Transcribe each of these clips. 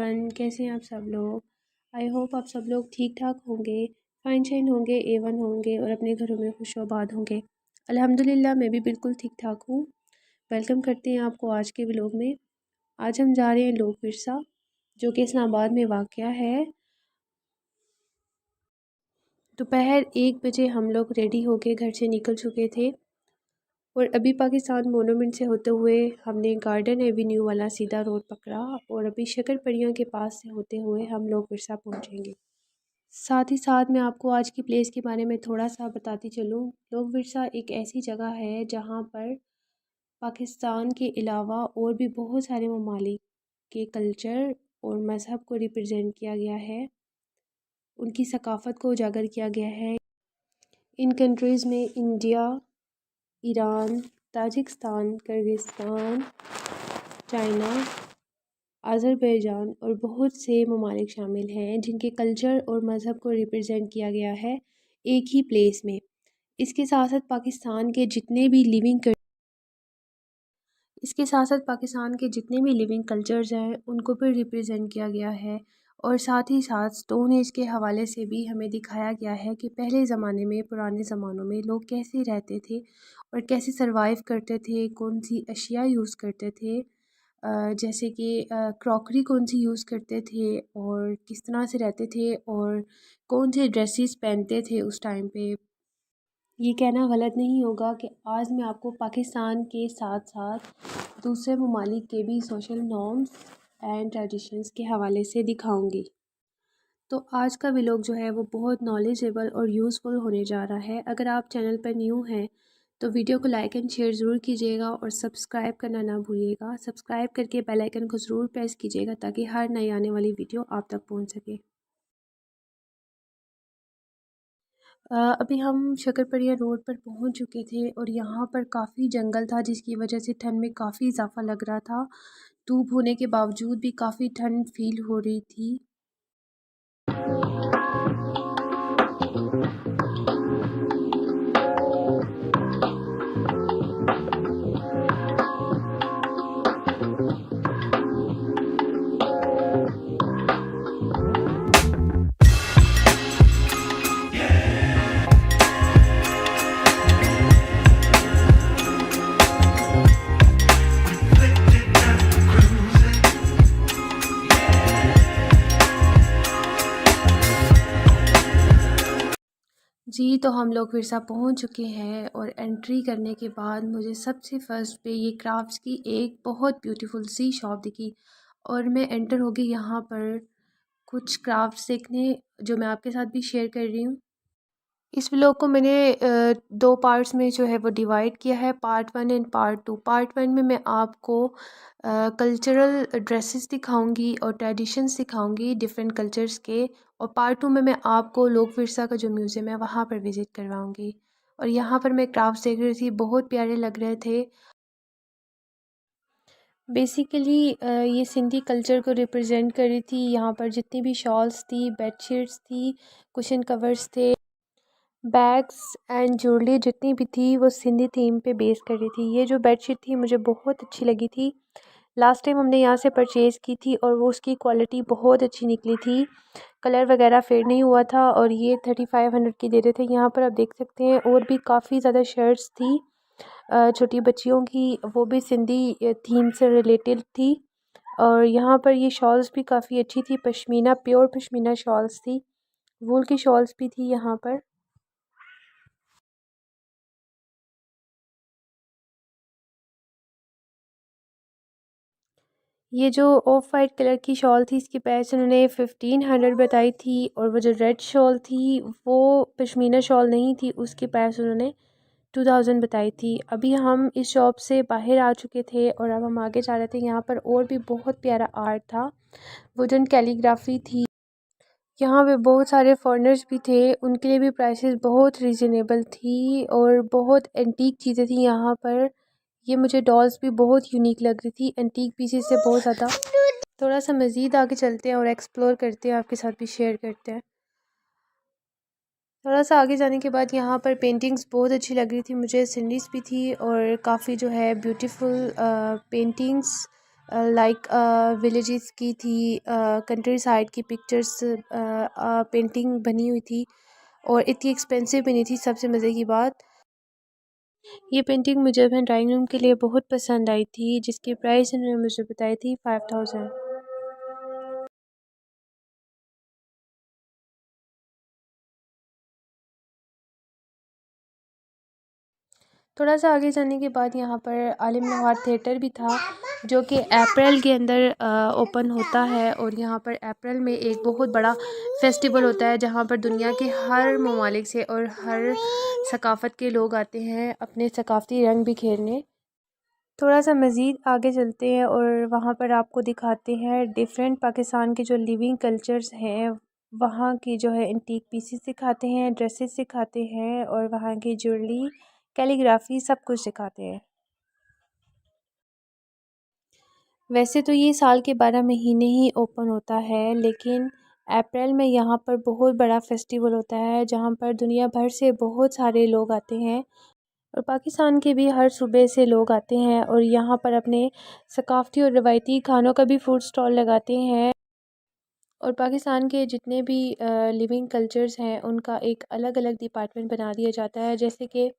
Everyone, कैसे हैं आप सब लोग। आई होप आप सब लोग ठीक ठाक होंगे, फाइन शाइन होंगे, एवन होंगे और अपने घरों में खुशआबाद होंगे। अल्हम्दुलिल्लाह मैं भी बिल्कुल ठीक ठाक हूँ। वेलकम करते हैं आपको आज के व्लॉग में। आज हम जा रहे हैं लोक विरसा, जो कि इस्लामाबाद में वाक़या है। दोपहर 1 बजे हम लोग रेडी होके घर से निकल चुके थे और अभी पाकिस्तान मोनूमेंट से होते हुए हमने गार्डन एवेन्यू वाला सीधा रोड पकड़ा और अभी शक्करपड़ियाँ के पास से होते हुए हम लोग विरसा पहुँचेंगे। साथ ही साथ मैं आपको आज की प्लेस के बारे में थोड़ा सा बताती चलूँ। लोक विरसा एक ऐसी जगह है जहाँ पर पाकिस्तान के अलावा और भी बहुत सारे ममालिक के कल्चर और मज़हब को रिप्रेजेंट किया गया है, उनकी सकाफ़त को उजागर किया गया है। इन कंट्रीज़ में India, Iran, Tajikistan, Kyrgyzstan, China, Azerbaijan और बहुत से ममालिक शामिल हैं जिनके कल्चर और मज़हब को रिप्रेजेंट किया गया है एक ही प्लेस में। इसके साथ साथ पाकिस्तान के जितने भी लिविंग कल्चर्स हैं उनको भी रिप्रेजेंट किया गया है और साथ ही साथ स्टोन एज के हवाले से भी हमें दिखाया गया है कि पहले ज़माने में, पुराने ज़मानों में लोग कैसे रहते थे और कैसे सरवाइव करते थे, कौन सी अशिया यूज़ करते थे, जैसे कि क्रॉकरी कौन सी यूज़ करते थे और किस तरह से रहते थे और कौन से ड्रेसेस पहनते थे उस टाइम पे। ये कहना गलत नहीं होगा कि आज मैं आपको पाकिस्तान के साथ साथ दूसरे ममालिक के भी सोशल नॉर्म्स एंड ट्रेडिशंस के हवाले से दिखाऊंगी। तो आज का व्लॉग जो है वो बहुत नॉलेजेबल और यूज़फुल होने जा रहा है। अगर आप चैनल पर न्यू हैं तो वीडियो को लाइक एंड शेयर ज़रूर कीजिएगा और सब्सक्राइब करना ना भूलिएगा। सब्सक्राइब करके बेल आइकन को ज़रूर प्रेस कीजिएगा ताकि हर नई आने वाली वीडियो आप तक पहुंच सके। अभी हम शक्करपड़िया रोड पर पहुंच चुके थे और यहाँ पर काफ़ी जंगल था जिसकी वजह से ठंड में काफ़ी इजाफा लग रहा था। धूप होने के बावजूद भी काफ़ी ठंड फील हो रही थी। जी, तो हम लोग विरसा पहुंच चुके हैं और एंट्री करने के बाद मुझे सबसे फ़र्स्ट पे ये क्राफ्ट्स की एक बहुत ब्यूटीफुल सी शॉप दिखी और मैं एंटर हो गई यहाँ पर कुछ क्राफ्ट्स देखने, जो मैं आपके साथ भी शेयर कर रही हूँ। इस व्लॉग को मैंने 2 पार्ट्स में जो है वो डिवाइड किया है, पार्ट 1 एंड पार्ट 2। पार्ट 1 में मैं आपको कल्चरल ड्रेसेस दिखाऊंगी और ट्रेडिशंस दिखाऊंगी डिफरेंट कल्चर्स के, और पार्ट 2 में मैं आपको लोक विरसा का जो म्यूज़ियम है वहाँ पर विज़िट करवाऊंगी। और यहाँ पर मैं क्राफ्ट्स देख रही थी, बहुत प्यारे लग रहे थे। बेसिकली ये सिंधी कल्चर को रिप्रेजेंट कर रही थी। यहाँ पर जितनी भी शॉल्स थी, बेडशीट्स थी, कुशन कवर्स थे, बैग्स एंड ज्वेलरी जितनी भी थी वो सिंधी थीम पे बेस कर रही थी। ये जो बेडशीट थी मुझे बहुत अच्छी लगी थी। लास्ट टाइम हमने यहाँ से परचेज़ की थी और वो उसकी क्वालिटी बहुत अच्छी निकली थी, कलर वगैरह फेड नहीं हुआ था और ये 3500 की दे रहे थे। यहाँ पर आप देख सकते हैं और भी काफ़ी ज़्यादा शर्ट्स थी छोटी बच्चियों की, वो भी सिंधी थीम से रिलेटेड थी। और यहाँ पर ये शॉल्स भी काफ़ी अच्छी थी, पश्मीना, प्योर पश्मीना शॉल्स थी, वूल की शॉल्स भी थी यहाँ पर। ये जो ऑफ वाइट कलर की शॉल थी इसकी प्राइस उन्होंने 1500 बताई थी, और वो जो रेड शॉल थी वो पश्मीना शॉल नहीं थी, उसकी प्राइस उन्होंने 2000 बताई थी। अभी हम इस शॉप से बाहर आ चुके थे और अब हम आगे जा रहे थे। यहाँ पर और भी बहुत प्यारा आर्ट था, वुडन कैलीग्राफी थी। यहाँ पे बहुत सारे फॉरेनर्स भी थे, उनके लिए भी प्राइसेस बहुत रीज़नेबल थी और बहुत एंटीक चीज़ें थी यहाँ पर। ये मुझे डॉल्स भी बहुत यूनिक लग रही थी, एंटीक पीसेस से बहुत ज़्यादा। थोड़ा सा मज़ीद आगे चलते हैं और एक्सप्लोर करते हैं, आपके साथ भी शेयर करते हैं। थोड़ा सा आगे जाने के बाद यहाँ पर पेंटिंग्स बहुत अच्छी लग रही थी मुझे, सीनरीज भी थी और काफ़ी जो है ब्यूटीफुल पेंटिंग्स लाइक विलेजेस की थी, कंट्री साइड की पिक्चर्स पेंटिंग बनी हुई थी और इतनी एक्सपेंसिव भी नहीं थी। सबसे मज़े की बात, ये पेंटिंग मुझे अपने ड्राइंग रूम के लिए बहुत पसंद आई थी, जिसकी प्राइस उन्होंने मुझे बताई थी 5000। थोड़ा सा आगे जाने के बाद यहाँ पर आलिम नवार थिएटर भी था, जो कि अप्रैल के अंदर ओपन होता है। और यहाँ पर अप्रैल में एक बहुत बड़ा फेस्टिवल होता है, जहाँ पर दुनिया के हर ममालिक से और हर सकाफ़त के लोग आते हैं अपने सकाफ़ती रंग बिखेरने। थोड़ा सा मज़ीद आगे चलते हैं और वहाँ पर आपको दिखाते हैं डिफरेंट पाकिस्तान के जो लिविंग कल्चर्स हैं, वहाँ की जो है एंटीक पीसेस दिखाते हैं, ड्रेसेस दिखाते हैं और वहाँ की ज्वेलरी, कैलीग्राफी सब कुछ दिखाते हैं। वैसे तो ये साल के 12 महीने ही ओपन होता है, लेकिन अप्रैल में यहाँ पर बहुत बड़ा फेस्टिवल होता है, जहाँ पर दुनिया भर से बहुत सारे लोग आते हैं और पाकिस्तान के भी हर सूबे से लोग आते हैं और यहाँ पर अपने सकाफ़ती और रवायती खानों का भी फूड स्टॉल लगाते हैं। और पाकिस्तान के जितने भी लिविंग कल्चर्स हैं, उनका एक अलग अलग डिपार्टमेंट बना दिया जाता है। जैसे कि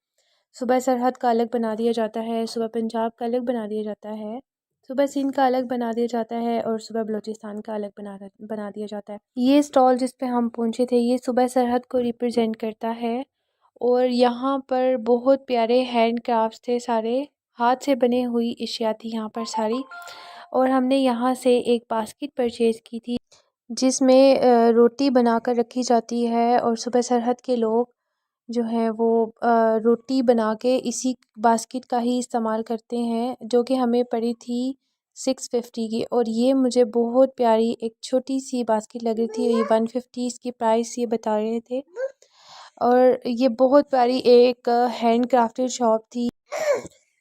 सूबा सरहद का अलग बना दिया जाता है, सूबा पंजाब का अलग बना दिया जाता है, सूबा सिंध का अलग बना दिया जाता है और सूबा बलूचिस्तान का अलग बना दिया जाता है। ये स्टॉल जिस पे हम पहुंचे थे, ये सूबा सरहद को रिप्रेजेंट करता है। और यहाँ पर बहुत प्यारे हैंड क्राफ्ट्स थे, सारे हाथ से बने हुई अशिया थी यहाँ पर सारी। और हमने यहाँ से एक बास्केट परचेज़ की थी, जिसमें रोटी बनाकर रखी जाती है और सुबह सरहद के लोग जो हैं वो रोटी बना के इसी बास्केट का ही इस्तेमाल करते हैं, जो कि हमें पड़ी थी 650 की। और ये मुझे बहुत प्यारी एक छोटी सी बास्केट लग रही थी, ये 150 इसकी प्राइस ये बता रहे थे। और ये बहुत प्यारी एक हैंड क्राफ्टेड शॉप थी।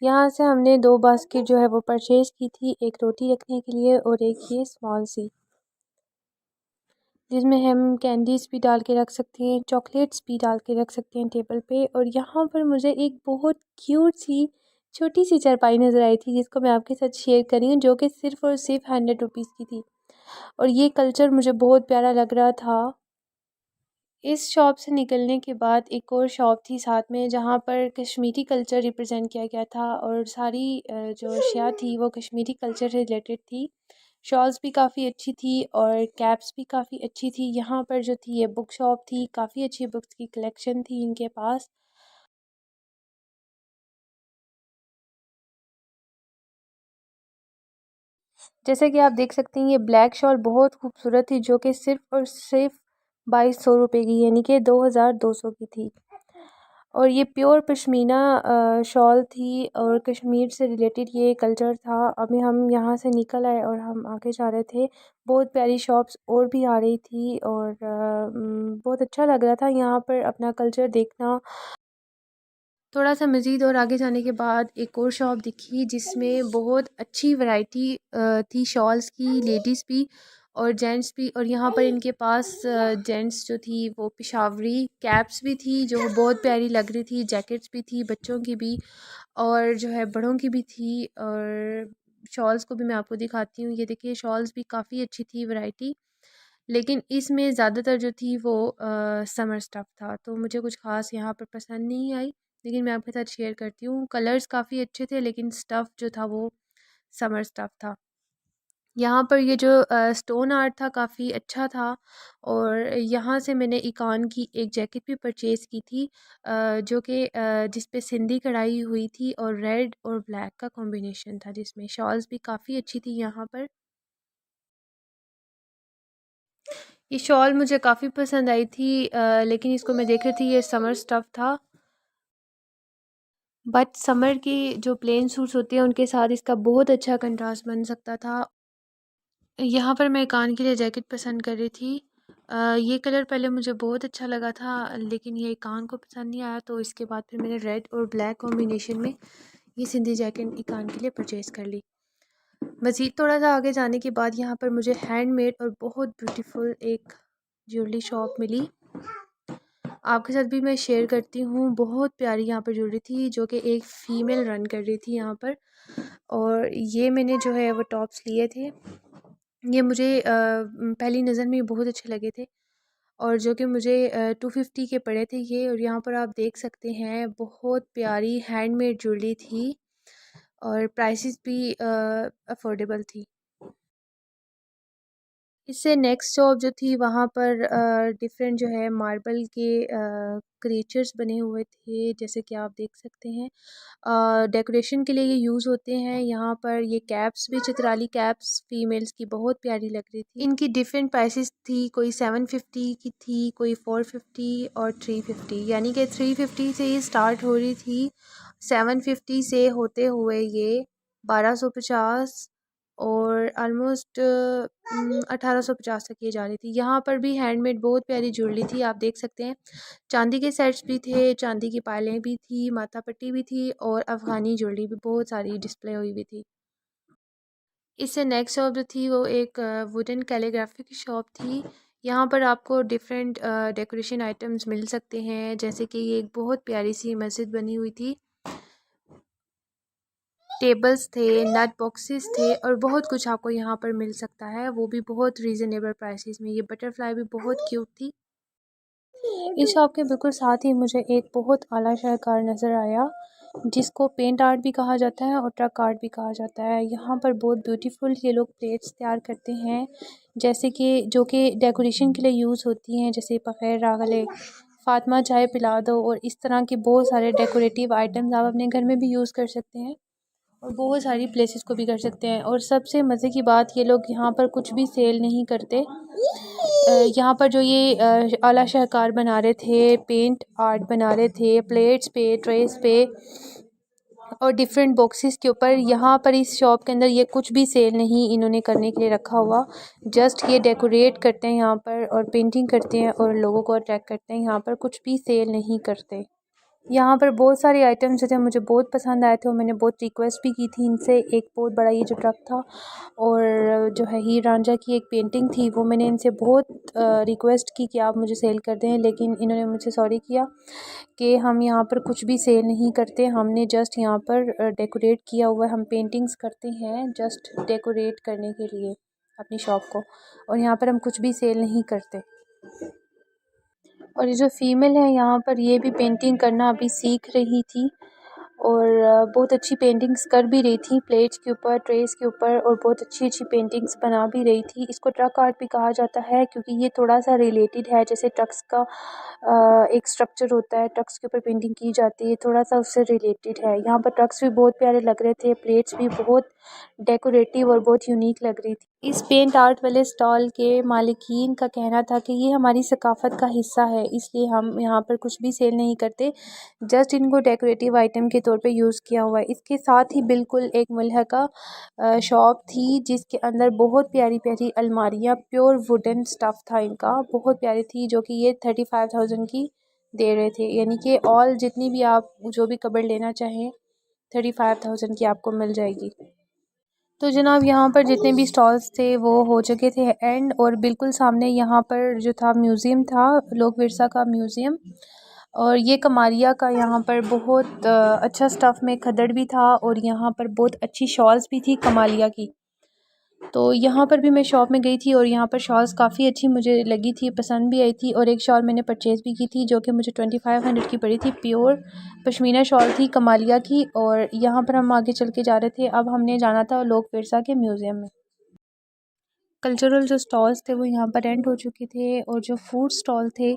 यहाँ से हमने दो बास्केट जो है वो परचेज़ की थी, एक रोटी रखने के लिए और एक ये स्मॉल सी, जिसमें हम कैंडीज़ भी डाल के रख सकते हैं, चॉकलेट्स भी डाल के रख सकते हैं टेबल पे। और यहाँ पर मुझे एक बहुत क्यूट सी छोटी सी चारपाई नज़र आई थी, जिसको मैं आपके साथ शेयर कर रही हूँ, जो कि सिर्फ़ और सिर्फ 100 रुपीज़ की थी। और ये कल्चर मुझे बहुत प्यारा लग रहा था। इस शॉप से निकलने के बाद एक और शॉप थी साथ में, जहाँ पर कश्मीरी कल्चर रिप्रेजेंट किया गया था और सारी जो अशिया थी वो कश्मीरी कल्चर से रिलेटेड थी। शॉल्स भी काफ़ी अच्छी थी और कैप्स भी काफ़ी अच्छी थी। यहाँ पर जो थी ये बुक शॉप थी, काफ़ी अच्छी बुक्स की कलेक्शन थी इनके पास। जैसे कि आप देख सकते हैं, ये ब्लैक शॉल बहुत खूबसूरत थी, जो कि सिर्फ़ और सिर्फ 2200 रुपये की, यानी कि 2200 की थी। और ये प्योर पश्मीना शॉल थी और कश्मीर से रिलेटेड ये कल्चर था। अभी हम यहाँ से निकल आए और हम आगे जा रहे थे, बहुत प्यारी शॉप्स और भी आ रही थी और बहुत अच्छा लग रहा था यहाँ पर अपना कल्चर देखना। थोड़ा सा मज़ीद और आगे जाने के बाद एक और शॉप दिखी, जिसमें बहुत अच्छी वैरायटी थी शॉल्स की, लेडीज़ भी और जेंट्स भी। और यहाँ पर इनके पास जेंट्स जो थी वो पेशावरी कैप्स भी थी, जो बहुत प्यारी लग रही थी, जैकेट्स भी थी बच्चों की भी और जो है बड़ों की भी थी। और शॉल्स को भी मैं आपको दिखाती हूँ, ये देखिए शॉल्स भी काफ़ी अच्छी थी वैरायटी। लेकिन इसमें ज़्यादातर जो थी वो समर स्टफ़ था, तो मुझे कुछ ख़ास यहाँ पर पसंद नहीं आई। लेकिन मैं आपके साथ शेयर करती हूँ, कलर्स काफ़ी अच्छे थे, लेकिन स्टफ़ जो था वो समर स्टफ़ था। यहाँ पर ये जो स्टोन आर्ट था काफ़ी अच्छा था। और यहाँ से मैंने इकान की एक जैकेट भी परचेज़ की थी, जो कि जिस पे सिंधी कढ़ाई हुई थी और रेड और ब्लैक का कॉम्बिनेशन था, जिसमें शॉल्स भी काफ़ी अच्छी थी यहाँ पर। ये शॉल मुझे काफ़ी पसंद आई थी, लेकिन इसको मैं देख रही थी, ये समर स्टफ़ था। बट समर की जो प्लेन सूट्स होते हैं उनके साथ इसका बहुत अच्छा कंट्रास्ट बन सकता था। यहाँ पर मैं कान के लिए जैकेट पसंद कर रही थी। ये कलर पहले मुझे बहुत अच्छा लगा था, लेकिन ये कान को पसंद नहीं आया, तो इसके बाद फिर मैंने रेड और ब्लैक कॉम्बिनेशन में ये सिंधी जैकेट कान के लिए परचेज़ कर ली। मज़ीद थोड़ा सा आगे जाने के बाद यहाँ पर मुझे हैंडमेड और बहुत ब्यूटीफुल एक ज्वेलरी शॉप मिली, आपके साथ भी मैं शेयर करती हूँ। बहुत प्यारी यहाँ पर ज्वेलरी थी जो कि एक फ़ीमेल रन कर रही थी यहाँ पर। और ये मैंने जो है वो टॉप्स लिए थे। ये मुझे पहली नज़र में बहुत अच्छे लगे थे और जो कि मुझे 250 के पड़े थे ये। और यहाँ पर आप देख सकते हैं बहुत प्यारी हैंडमेड ज्वेलरी थी और प्राइसेस भी अफोर्डेबल थी। इससे नेक्स्ट शॉप जो थी वहाँ पर डिफरेंट जो है मार्बल के क्रिएचर्स बने हुए थे, जैसे कि आप देख सकते हैं। डेकोरेशन के लिए ये यूज़ होते हैं। यहाँ पर ये कैप्स भी, चित्राली कैप्स फीमेल्स की बहुत प्यारी लग रही थी। इनकी डिफरेंट प्राइसेस थी, कोई 750 की थी, कोई 450 और 350। यानी कि 350 से ये स्टार्ट हो रही थी, 750 से होते हुए ये 1250 और ऑलमोस्ट 1850 तक ये जा रही थी। यहाँ पर भी हैंडमेड बहुत प्यारी ज्वेलरी थी, आप देख सकते हैं। चांदी के सेट्स भी थे, चांदी की पायलें भी थी, माथा पट्टी भी थी और अफ़गानी ज्वेलरी भी बहुत सारी डिस्प्ले हुई हुई थी। इससे नेक्स्ट शॉप जो थी वो एक वुडन कैलीग्राफी की शॉप थी। यहाँ पर आपको डिफरेंट डेकोरेशन आइटम्स मिल सकते हैं, जैसे कि ये एक बहुत प्यारी सी मस्जिद बनी हुई थी। टेबल्स थे, नट बॉक्सेस थे और बहुत कुछ आपको यहाँ पर मिल सकता है, वो भी बहुत रीज़नेबल प्राइसेस में। ये बटरफ्लाई भी बहुत क्यूट थी। इस शॉप के बिल्कुल साथ ही मुझे एक बहुत आला शाहकार नज़र आया, जिसको पेंट आर्ट भी कहा जाता है और ट्रक आर्ट भी कहा जाता है। यहाँ पर बहुत ब्यूटीफुल ये लोग प्लेट्स तैयार करते हैं, जैसे कि जो कि डेकोरेशन के लिए यूज़ होती हैं, जैसे बग़ैर रागले फातिमा चाय पिला दो और इस तरह के बहुत सारे डेकोरेटिव आइटम्स आप अपने घर में भी यूज़ कर सकते हैं और बहुत सारी प्लेसेस को भी कर सकते हैं। और सबसे मज़े की बात, ये लोग यहाँ पर कुछ भी सेल नहीं करते। यहाँ पर जो ये आला शाहकार बना रहे थे, पेंट आर्ट बना रहे थे प्लेट्स पे, ट्रेस पे और डिफरेंट बॉक्सेस के ऊपर, यहाँ पर इस शॉप के अंदर ये कुछ भी सेल नहीं इन्होंने करने के लिए रखा हुआ। जस्ट ये डेकोरेट करते हैं यहाँ पर और पेंटिंग करते हैं और लोगों को अट्रैक्ट करते हैं। यहाँ पर कुछ भी सेल नहीं करते। यहाँ पर बहुत सारे आइटम्स जो थे मुझे बहुत पसंद आए थे और मैंने बहुत रिक्वेस्ट भी की थी इनसे। एक बहुत बड़ा ये जो ट्रक था और जो है हीर रांझा की एक पेंटिंग थी, वो मैंने इनसे बहुत रिक्वेस्ट की कि आप मुझे सेल कर दें, लेकिन इन्होंने मुझे सॉरी किया कि हम यहाँ पर कुछ भी सेल नहीं करते। हमने जस्ट यहाँ पर डेकोरेट किया हुआ है, हम पेंटिंग्स करते हैं जस्ट डेकोरेट करने के लिए अपनी शॉप को, और यहाँ पर हम कुछ भी सेल नहीं करते। और ये जो फीमेल है यहाँ पर, ये भी पेंटिंग करना अभी सीख रही थी और बहुत अच्छी पेंटिंग्स कर भी रही थी प्लेट्स के ऊपर, ट्रेस के ऊपर, और बहुत अच्छी अच्छी पेंटिंग्स बना भी रही थी। इसको ट्रक आर्ट भी कहा जाता है क्योंकि ये थोड़ा सा रिलेटेड है, जैसे ट्रक्स का एक स्ट्रक्चर होता है, ट्रक्स के ऊपर पेंटिंग की जाती है, थोड़ा सा उससे रिलेटेड है। यहाँ पर ट्रक्स भी बहुत प्यारे लग रहे थे, प्लेट्स भी बहुत डेकोरेटिव और बहुत यूनिक लग रही थी। इस पेंट आर्ट वाले स्टॉल के मालिकीन का कहना था कि ये हमारी सकाफ़त का हिस्सा है, इसलिए हम यहाँ पर कुछ भी सेल नहीं करते, जस्ट इनको डेकोरेटिव आइटम के तौर पे यूज़ किया हुआ है। इसके साथ ही बिल्कुल एक मुल्हका शॉप थी जिसके अंदर बहुत प्यारी प्यारी अलमारियाँ, प्योर वुडन स्टफ़ था इनका, बहुत प्यारी थी, जो कि ये 35,000 की दे रहे थे। यानी कि ऑल जितनी भी आप जो भी कबर्ड लेना चाहें 35,000 की आपको मिल जाएगी। तो जनाब यहाँ पर जितने भी स्टॉल्स थे वो हो चुके थे एंड, और बिल्कुल सामने यहाँ पर जो था म्यूज़ियम था, लोक विरसा का म्यूज़ियम। और ये कमारिया का यहाँ पर बहुत अच्छा स्टफ़ में खदड़ भी था और यहाँ पर बहुत अच्छी शॉल्स भी थी कमालिया की। तो यहाँ पर भी मैं शॉप में गई थी और यहाँ पर शॉल्स काफ़ी अच्छी मुझे लगी थी, पसंद भी आई थी, और एक शॉल मैंने परचेज़ भी की थी जो कि मुझे 2500 की पड़ी थी। प्योर पश्मीना शॉल थी कमालिया की। और यहाँ पर हम आगे चल के जा रहे थे, अब हमने जाना था लोक विरसा के म्यूज़ियम में। कल्चरल जो स्टॉल्स थे वो यहाँ पर एंड हो चुके थे और जो फूड स्टॉल थे,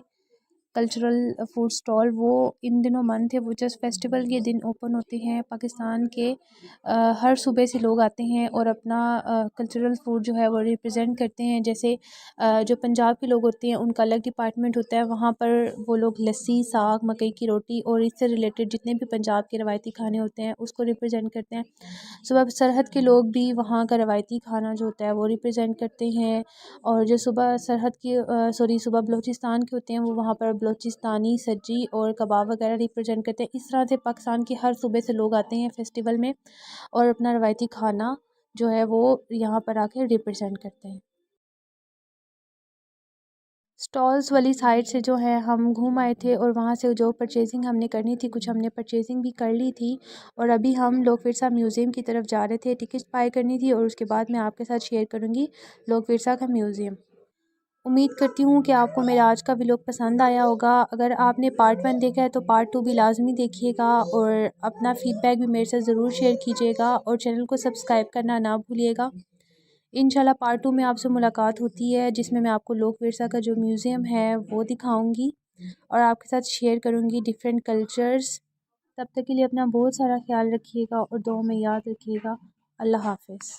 कल्चरल फूड स्टॉल, वो इन दिनों बंद थे। वो जस्ट फेस्टिवल के दिन ओपन होते हैं। पाकिस्तान के हर सूबे से लोग आते हैं और अपना कल्चरल फूड जो है वो रिप्रेजेंट करते हैं। जैसे जो पंजाब के लोग होते हैं उनका अलग डिपार्टमेंट होता है, वहाँ पर वो लोग लस्सी, साग, मकई की रोटी और इससे रिलेटेड जितने भी पंजाब के रवायती खाने होते हैं उसको रिप्रेजेंट करते हैं। सुबह सरहद के लोग भी वहाँ का रवायती खाना जो होता है वो रिप्रेजेंट करते हैं। और जो सुबह सरहद की सुबह बलूचिस्तान के होते हैं वो वहाँ पर बलूचिस्तानी सज्जी और कबाब वगैरह रिप्रेजेंट करते हैं। इस तरह से पाकिस्तान के हर सूबे से लोग आते हैं फेस्टिवल में और अपना रवायती खाना जो है वो यहाँ पर आके रिप्रेजेंट करते हैं। स्टॉल्स वाली साइड से जो है हम घूम आए थे और वहाँ से जो परचेजिंग हमने करनी थी, कुछ हमने परचेजिंग भी कर ली थी। और अभी हम लोक विरसा म्यूज़ियम की तरफ जा रहे थे, टिकट बाय करनी थी और उसके बाद मैं आपके साथ शेयर करूँगी लोक विरसा का म्यूज़ियम। उम्मीद करती हूँ कि आपको मेरा आज का व्लॉग पसंद आया होगा। अगर आपने पार्ट 1 देखा है तो पार्ट 2 भी लाजमी देखिएगा और अपना फ़ीडबैक भी मेरे साथ ज़रूर शेयर कीजिएगा और चैनल को सब्सक्राइब करना ना भूलिएगा। इंशाल्लाह पार्ट 2 में आपसे मुलाकात होती है, जिसमें मैं आपको लोक विरसा का जो म्यूज़ियम है वो दिखाऊंगी और आपके साथ शेयर करूंगी डिफरेंट कल्चर्स। तब तक के लिए अपना बहुत सारा ख्याल रखिएगा और दुआ में याद रखिएगा। अल्लाह हाफ़िज़।